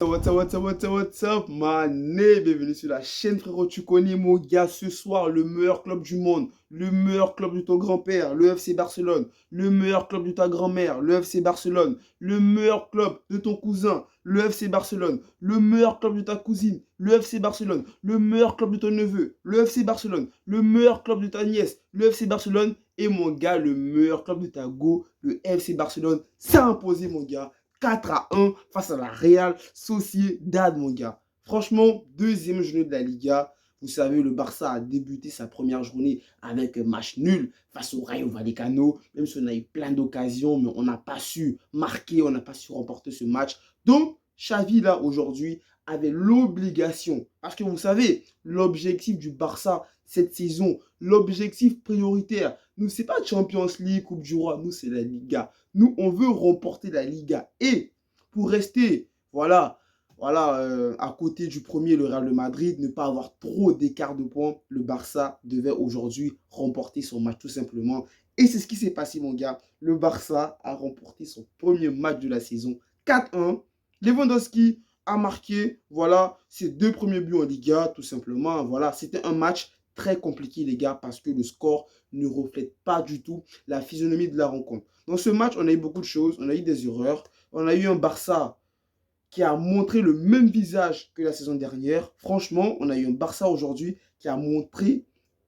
What's up, mané, bienvenue sur la chaîne frérot, tu connais mon gars, ce soir, le meilleur club du monde, le meilleur club de ton grand-père, le FC Barcelone, le meilleur club de ta grand-mère, le FC Barcelone, le meilleur club de ton cousin, le FC Barcelone, le meilleur club de ta cousine, le FC Barcelone, le meilleur club de ton neveu, le FC Barcelone, le meilleur club de ta nièce, le FC Barcelone, et mon gars, le meilleur club de ta go, le FC Barcelone, s'est imposé mon gars. 4-1 face à la Real Sociedad, mon gars. Franchement, deuxième journée de la Liga. Vous savez, le Barça a débuté sa première journée avec un match nul face au Rayo Vallecano. Même si on a eu plein d'occasions, mais on n'a pas su marquer, on n'a pas su remporter ce match. Donc, Xavi, là, aujourd'hui, avait l'obligation. Parce que vous savez, l'objectif du Barça cette saison, l'objectif prioritaire, nous, ce n'est pas Champions League, Coupe du Roi, nous, c'est la Liga. Nous, on veut remporter la Liga. Et pour rester, à côté du premier, le Real de Madrid, ne pas avoir trop d'écart de points, le Barça devait aujourd'hui remporter son match tout simplement. Et c'est ce qui s'est passé, mon gars. Le Barça a remporté son premier match de la saison 4-1. Lewandowski a marqué, voilà, ses deux premiers buts en Liga, tout simplement. Voilà, c'était un match très compliqué, les gars, parce que le score ne reflète pas du tout la physionomie de la rencontre. Dans ce match, on a eu beaucoup de choses, on a eu des erreurs, on a eu un Barça qui a montré le même visage que la saison dernière. Franchement, on a eu un Barça aujourd'hui qui a montré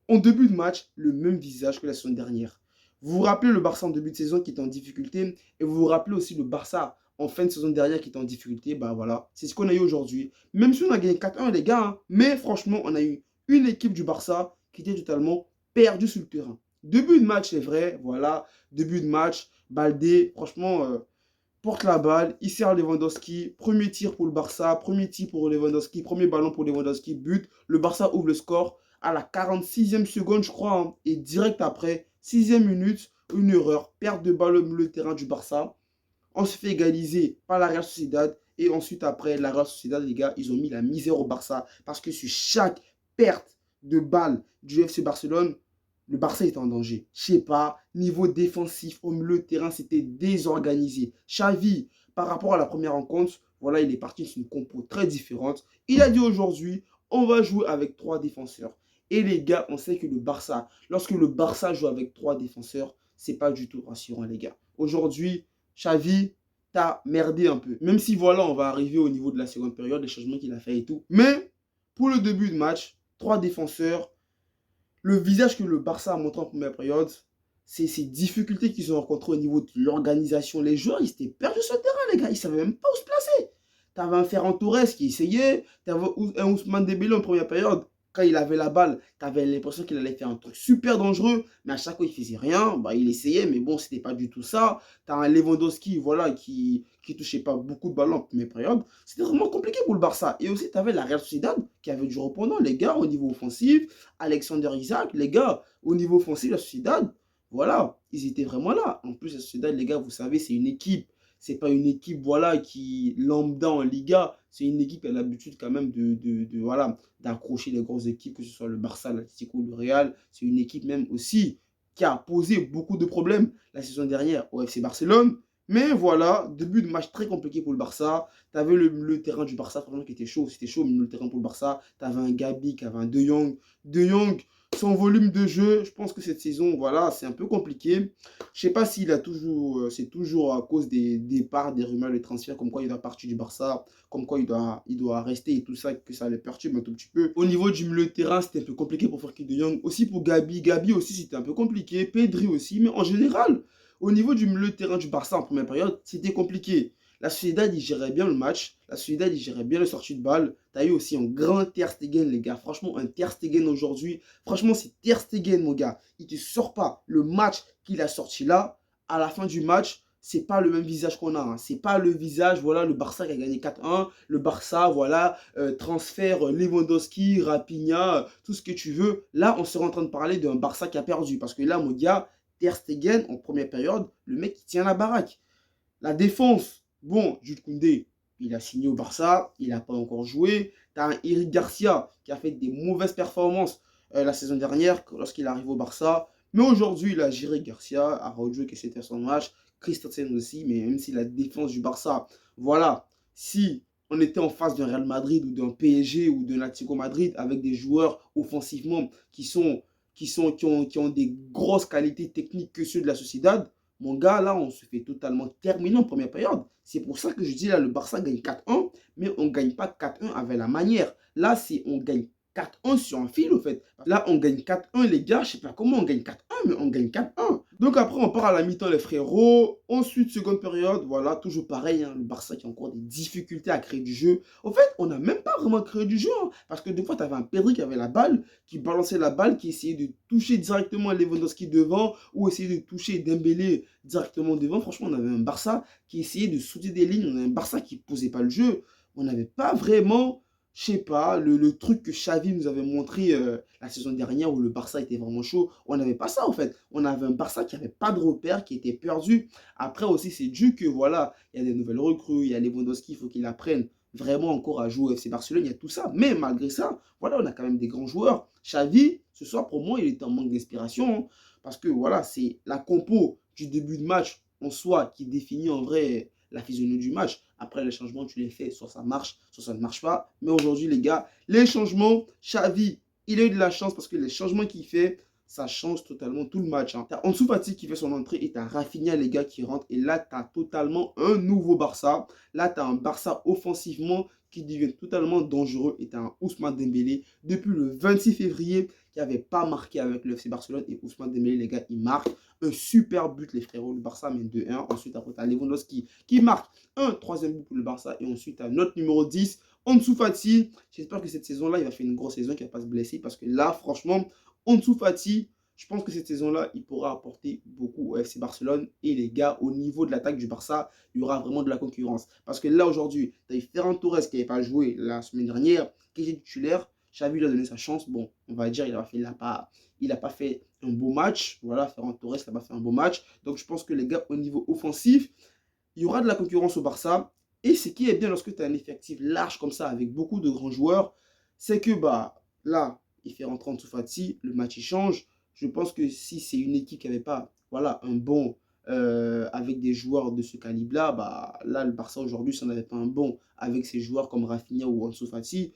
en début de match le même visage que la saison dernière. Vous vous rappelez le Barça en début de saison qui était en difficulté et vous vous rappelez aussi le Barça en fin de saison dernière qui était en difficulté. Bah voilà, c'est ce qu'on a eu aujourd'hui. Même si on a gagné 4-1 les gars, hein, mais franchement, on a eu une équipe du Barça qui était totalement perdue sur le terrain. Début de match, c'est vrai, voilà, début de match, Baldé, franchement, porte la balle, il sert Lewandowski, premier tir pour le Barça, premier tir pour Lewandowski, premier ballon pour Lewandowski, but, le Barça ouvre le score à la 46e seconde, je crois, hein, et direct après, 6e minute, une erreur, perte de balle au milieu de terrain du Barça, on se fait égaliser par la Real Sociedad, et ensuite après, la Real Sociedad, les gars, ils ont mis la misère au Barça, parce que sur chaque perte de balle du FC Barcelone, le Barça était en danger. Je sais pas, niveau défensif, au milieu de terrain, c'était désorganisé. Xavi, par rapport à la première rencontre, voilà, il est parti sur une compo très différente. Il a dit aujourd'hui, on va jouer avec 3 défenseurs. Et les gars, on sait que le Barça, lorsque le Barça joue avec 3 défenseurs, c'est pas du tout rassurant, les gars. Aujourd'hui, Xavi, t'as merdé un peu. Même si, voilà, on va arriver au niveau de la seconde période, les changements qu'il a fait et tout. Mais, pour le début de match, 3 défenseurs, le visage que le Barça a montré en première période, c'est ces difficultés qu'ils ont rencontrées au niveau de l'organisation. Les joueurs, ils étaient perdus sur le terrain, les gars. Ils ne savaient même pas où se placer. Tu avais un Ferran Torres qui essayait. Tu avais un Ousmane Dembélé en première période. Quand il avait la balle, tu avais l'impression qu'il allait faire un truc super dangereux. Mais à chaque fois, il faisait rien. Bah, il essayait, mais bon, c'était pas du tout ça. Tu as un Lewandowski voilà, qui touchait pas beaucoup de ballons en première période. C'était vraiment compliqué pour le Barça. Et aussi, tu avais la Real Sociedad qui avait du répondant. Les gars, au niveau offensif, Alexander Isaac, les gars, au niveau offensif, la Sociedad, voilà, ils étaient vraiment là. En plus, la Sociedad, les gars, vous savez, c'est une équipe. C'est pas une équipe voilà, qui lambda en Liga. C'est une équipe qui a l'habitude quand même voilà, d'accrocher les grosses équipes, que ce soit le Barça, l'Atlético, le Real. C'est une équipe même aussi qui a posé beaucoup de problèmes la saison dernière au FC Barcelone. Mais voilà, début de match très compliqué pour le Barça. Tu avais le terrain du Barça vraiment qui était chaud. C'était chaud, mais le terrain pour le Barça. Tu avais un Gabi, qui avait un De Jong. De Jong, son volume de jeu, je pense que cette saison, voilà, c'est un peu compliqué. Je ne sais pas s'il a toujours, c'est toujours à cause des départs, des rumeurs de transfert, comme quoi il doit partir du Barça, comme quoi il doit rester et tout ça, que ça les perturbe un tout petit peu. Au niveau du milieu de terrain, c'était un peu compliqué pour Frenkie de Jong. Aussi pour Gabi. Gabi aussi, c'était un peu compliqué. Pedri aussi. Mais en général, au niveau du milieu de terrain du Barça en première période, c'était compliqué. La Sociedad, il gérait bien le match. La Sociedad, il gérait bien les sorties de balle. Tu as eu aussi un grand Ter Stegen, les gars. Franchement, un Ter Stegen aujourd'hui. Franchement, c'est Ter Stegen, mon gars. Il ne te sort pas le match qu'il a sorti là. À la fin du match, c'est pas le même visage qu'on a. Hein. C'est pas le visage, voilà, le Barça qui a gagné 4-1. Le Barça, voilà, transfert Lewandowski, Rafinha, tout ce que tu veux. Là, on serait en train de parler d'un Barça qui a perdu. Parce que là, mon gars, Ter Stegen, en première période, le mec qui tient la baraque. La défense, bon, Jules Koundé, il a signé au Barça, il n'a pas encore joué. Tu as un Eric Garcia qui a fait des mauvaises performances la saison dernière lorsqu'il arrive au Barça. Mais aujourd'hui, il a géré Garcia, Araujo qui c'était son match, Christensen aussi, mais même si la défense du Barça, voilà, si on était en face d'un Real Madrid ou d'un PSG ou d'un Atlético Madrid avec des joueurs offensivement qui ont des grosses qualités techniques que ceux de la Sociedad, mon gars, là, on se fait totalement terminer en première période. C'est pour ça que je dis, là, le Barça gagne 4-1, mais on ne gagne pas 4-1 avec la manière. Là, c'est on gagne 4-1 sur un fil, au fait. Là, on gagne 4-1, les gars. Je ne sais pas comment on gagne 4-1, mais on gagne 4-1. Donc après, on part à la mi-temps, les frérots. Ensuite, seconde période, voilà, toujours pareil. Hein, le Barça qui a encore des difficultés à créer du jeu. En fait, on n'a même pas vraiment créé du jeu. Hein, parce que des fois, tu avais un Pedri qui avait la balle, qui balançait la balle, qui essayait de toucher directement Lewandowski devant, ou essayait de toucher Dembélé directement devant. Franchement, on avait un Barça qui essayait de sauter des lignes. On avait un Barça qui ne posait pas le jeu. On n'avait pas vraiment, je sais pas, le truc que Xavi nous avait montré la saison dernière où le Barça était vraiment chaud. On n'avait pas ça en fait. On avait un Barça qui n'avait pas de repères, qui était perdu. Après aussi, c'est dû que voilà, il y a des nouvelles recrues, il y a Lewandowski, il faut qu'il apprenne vraiment encore à jouer au FC Barcelone, il y a tout ça. Mais malgré ça, voilà, on a quand même des grands joueurs. Xavi, ce soir, pour moi, il est en manque d'inspiration. Hein, parce que voilà, c'est la compo du début de match en soi qui définit en vrai la physionomie du match. Après, les changements, tu les fais, soit ça marche, soit ça ne marche pas. Mais aujourd'hui, les gars, les changements, Xavi, il a eu de la chance parce que les changements qu'il fait, ça change totalement tout le match. Hein. Tu as Ansu Fati qui fait son entrée et tu as Rafinha, les gars, qui rentrent. Et là, tu as totalement un nouveau Barça. Là, tu as un Barça offensivement qui devient totalement dangereux. Et tu as un Ousmane Dembélé depuis le 26 février qui n'avait pas marqué avec le FC Barcelone. Et Ousmane Dembélé, les gars, il marque. Un super but, les frérots. Le Barça mène 2-1. Ensuite, après, tu as Lewandowski qui marque un troisième but pour le Barça. Et ensuite, tu as notre numéro 10, Ansu Fati. J'espère que cette saison-là, il va faire une grosse saison, qu'il ne va pas se blesser. Parce que là, franchement, Ansu Fati, je pense que cette saison-là, il pourra apporter beaucoup au FC Barcelone. Et les gars, au niveau de l'attaque du Barça, il y aura vraiment de la concurrence. Parce que là, aujourd'hui, tu as Ferran Torres qui n'avait pas joué la semaine dernière, qui est titulaire. Xavi lui a donné sa chance. Bon, on va dire, il n'a pas fait un beau match. Voilà, Ferran Torres n'a pas fait un beau match. Donc, je pense que les gars, au niveau offensif, il y aura de la concurrence au Barça. Et ce qui est bien lorsque tu as un effectif large comme ça, avec beaucoup de grands joueurs, c'est que bah, là, il fait rentrer Ansu Fati, le match il change. Je pense que si c'est une équipe qui n'avait pas voilà, un bon avec des joueurs de ce calibre-là, bah, là, le Barça aujourd'hui, si on n'avait pas un bon avec ses joueurs comme Rafinha ou Ansu Fati,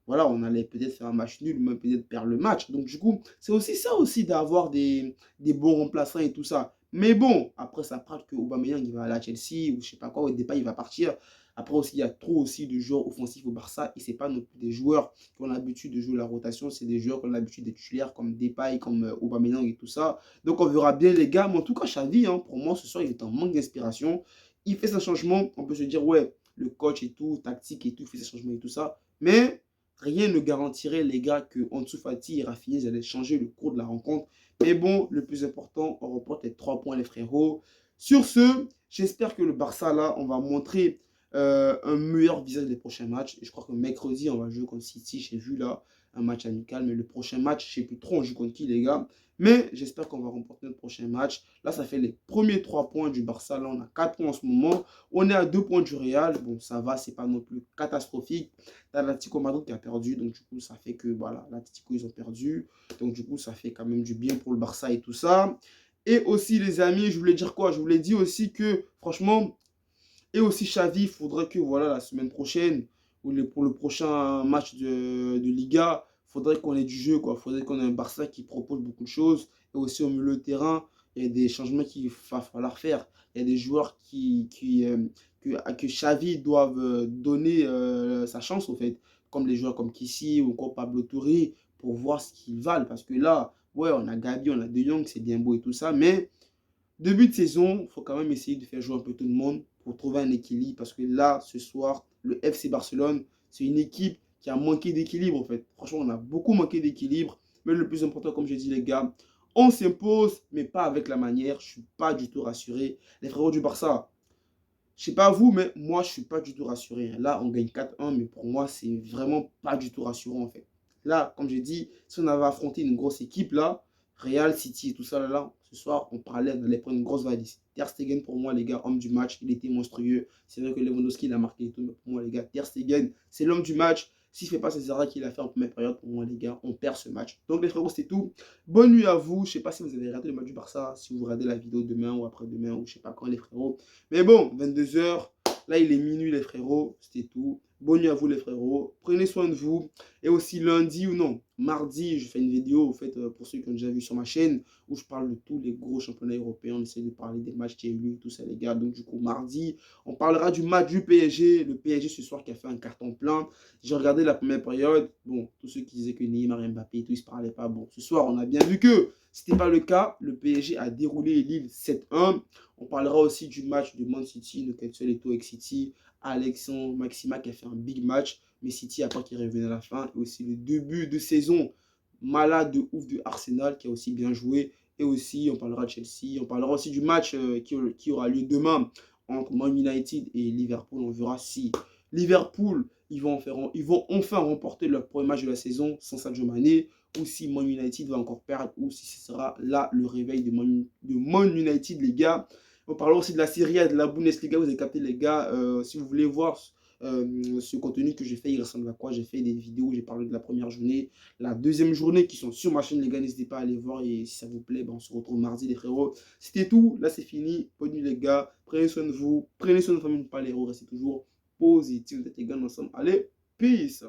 voilà, on allait peut-être faire un match nul, même peut-être perdre le match. Donc, du coup, c'est aussi ça aussi d'avoir des bons remplaçants et tout ça. Mais bon, après, ça parle que Aubameyang, il va aller à Chelsea ou je sais pas quoi, au départ, il va partir. Après aussi, il y a trop aussi de joueurs offensifs au Barça et c'est pas non plus des joueurs qui ont l'habitude de jouer la rotation, c'est des joueurs qui ont l'habitude d'être titulaires comme Depay, comme Aubameyang et tout ça. Donc, on verra bien les gars. Mais en tout cas, Xavi, hein, pour moi, ce soir, il est en manque d'inspiration. Il fait ses changements. On peut se dire, ouais, le coach et tout, tactique et tout, il fait ses changements et tout ça. Mais rien ne garantirait, les gars, que Ansu Fati et Rafinha allaient changer le cours de la rencontre. Mais bon, le plus important, on remporte les 3 points, les frérots. Sur ce, j'espère que le Barça, là, on va montrer un meilleur visage des prochains matchs. Et je crois que mercredi, on va jouer contre City. J'ai vu là un match amical. Mais le prochain match, je ne sais plus trop on joue contre qui, les gars. Mais j'espère qu'on va remporter notre prochain match. Là, ça fait les premiers 3 points du Barça. Là, on a 4 points en ce moment. On est à 2 points du Real. Bon, ça va, c'est pas non plus catastrophique. T'as l'Atlético Madrid qui a perdu. Donc, du coup, ça fait que, voilà, l'Atlético, ils ont perdu. Donc, du coup, ça fait quand même du bien pour le Barça et tout ça. Et aussi, les amis, je voulais dire quoi? Je voulais dire aussi que, franchement, et aussi Xavi, il faudrait que, voilà, la semaine prochaine, ou pour le prochain match de Liga, il faudrait qu'on ait du jeu, quoi. Il faudrait qu'on ait un Barça qui propose beaucoup de choses. Et aussi au milieu de terrain, il y a des changements qu'il va falloir faire. Il y a des joueurs que Xavi doivent donner sa chance, au fait. Comme les joueurs comme Kissi ou encore Pablo Touré, pour voir ce qu'ils valent. Parce que là, ouais, on a Gabi, on a De Jong, c'est bien beau et tout ça, mais début de saison, il faut quand même essayer de faire jouer un peu tout le monde pour trouver un équilibre. Parce que là, ce soir, le FC Barcelone, c'est une équipe qui a manqué d'équilibre en fait. Franchement, on a beaucoup manqué d'équilibre. Mais le plus important, comme j'ai dit les gars, on s'impose, mais pas avec la manière. Je ne suis pas du tout rassuré. Les frérots du Barça, je ne sais pas vous, mais moi, je ne suis pas du tout rassuré. Là, on gagne 4-1, mais pour moi, c'est vraiment pas du tout rassurant en fait. Là, comme j'ai dit, si on avait affronté une grosse équipe là, Real, City et tout ça là, ce soir, on parlait, on allait prendre une grosse valise. Ter Stegen, pour moi, les gars, homme du match, il était monstrueux. C'est vrai que Lewandowski, il a marqué et tout, mais pour moi, les gars, Ter Stegen, c'est l'homme du match. S'il ne fait pas ses erreurs qu'il a fait en première période, pour moi, les gars, on perd ce match. Donc, les frérots, c'est tout. Bonne nuit à vous. Je ne sais pas si vous avez regardé le match du Barça, si vous regardez la vidéo demain ou après-demain, ou je ne sais pas quand, les frérots. Mais bon, 22 h, là, il est minuit, les frérots. C'était tout. Bonne nuit à vous les frérots. Prenez soin de vous. Et aussi lundi ou non, mardi, je fais une vidéo, en fait, pour ceux qui ont déjà vu sur ma chaîne, où je parle de tous les gros championnats européens. On essaie de parler des matchs qui ont eu lieu, tout ça, les gars. Donc, du coup, mardi, on parlera du match du PSG. Le PSG ce soir qui a fait un carton plein. J'ai regardé la première période. Bon, tous ceux qui disaient que Neymar et Mbappé et tout, ils ne se parlaient pas. Bon, ce soir, on a bien vu que ce n'était pas le cas. Le PSG a déroulé Lille 7-1. On parlera aussi du match de Man City, de Newcastle et avec City. Alexandre Maxima qui a fait un big match. Mais City a pas qui est revenu à la fin. Et aussi le début de saison malade de ouf de Arsenal qui a aussi bien joué. Et aussi, on parlera de Chelsea. On parlera aussi du match qui aura lieu demain entre Man United et Liverpool. On verra si Liverpool, ils vont enfin remporter leur premier match de la saison sans Sadio Mané, ou si Man United va encore perdre, ou si ce sera là le réveil de Man United, les gars. On parlera aussi de la Serie A, de la Bundesliga. Vous avez capté, les gars. Si vous voulez voir ce contenu que j'ai fait, il ressemble à quoi? J'ai fait des vidéos, j'ai parlé de la première journée, la deuxième journée qui sont sur ma chaîne, les gars. N'hésitez pas à aller voir et si ça vous plaît, ben, on se retrouve mardi, les frérots. C'était tout, là c'est fini. Bonne nuit, les gars. Prenez soin de vous, prenez soin de votre famille, pas les héros, restez toujours positifs. Vous êtes les gars ensemble. Allez, peace!